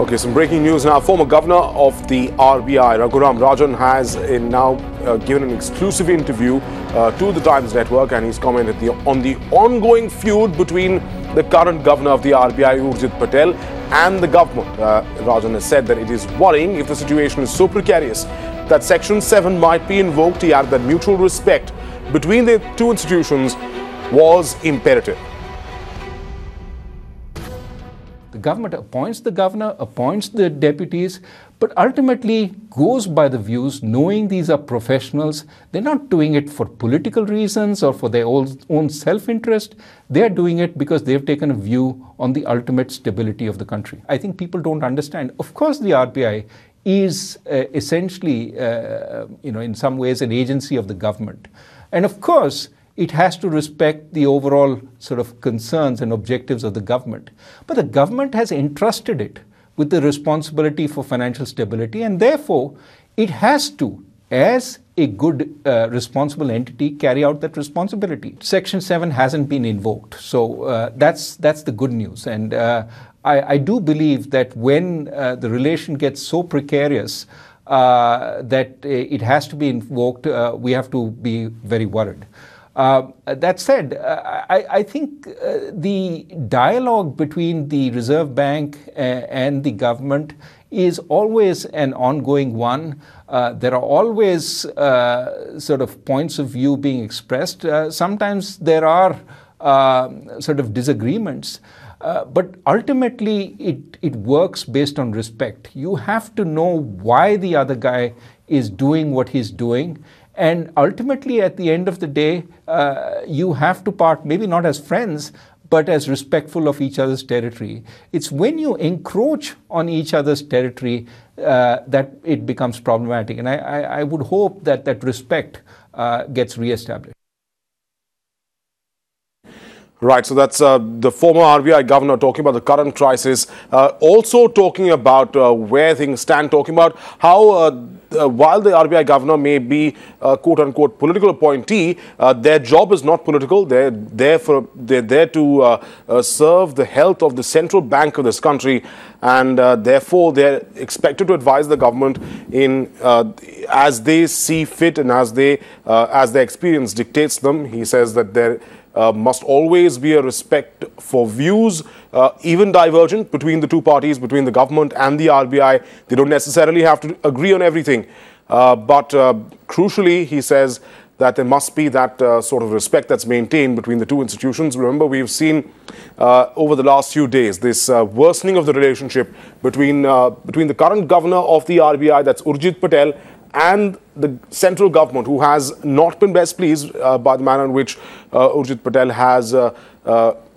Okay, some breaking news now. Former governor of the RBI, Raghuram Rajan, has now given an exclusive interview to the Times Network, and he's commented on the ongoing feud between the current governor of the RBI, Urjit Patel, and the government. Rajan has said that it is worrying if the situation is so precarious that Section 7 might be invoked. He added that mutual respect between the two institutions was imperative. The government appoints the governor, appoints the deputies, but ultimately goes by the views, knowing these are professionals. They're not doing it for political reasons or for their own self-interest. They're doing it because they've taken a view on the ultimate stability of the country. I think people don't understand. Of course, the RBI is essentially, in some ways, an agency of the government. And of course, it has to respect the overall sort of concerns and objectives of the government. But the government has entrusted it with the responsibility for financial stability, and therefore it has to, as a good responsible entity, carry out that responsibility. Section 7 hasn't been invoked, so that's the good news. And I do believe that when the relation gets so precarious that it has to be invoked, we have to be very worried. That said, I think the dialogue between the Reserve Bank and the government is always an ongoing one. There are always sort of points of view being expressed. Sometimes there are sort of disagreements. But ultimately, it works based on respect. You have to know why the other guy is doing what he's doing. And ultimately, at the end of the day, you have to part, maybe not as friends, but as respectful of each other's territory. It's when you encroach on each other's territory that it becomes problematic. And I would hope that that respect gets reestablished. Right, so that's the former RBI governor talking about the current crisis, also talking about where things stand, talking about how while the RBI governor may be a quote-unquote political appointee, their job is not political. They're there to serve the health of the central bank of this country, and therefore they're expected to advise the government in as they see fit and as their experience dictates them. He says that there must always be a respect for views, even divergent, between the two parties, between the government and the RBI. They don't necessarily have to agree on everything. But crucially, he says that there must be that sort of respect that's maintained between the two institutions. Remember, we've seen over the last few days this worsening of the relationship between the current governor of the RBI, that's Urjit Patel, and the central government, who has not been best pleased by the manner in which Urjit Patel has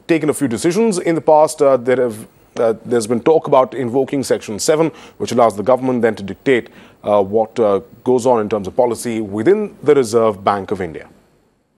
taken a few decisions in the past. There's been talk about invoking Section 7, which allows the government then to dictate what goes on in terms of policy within the Reserve Bank of India.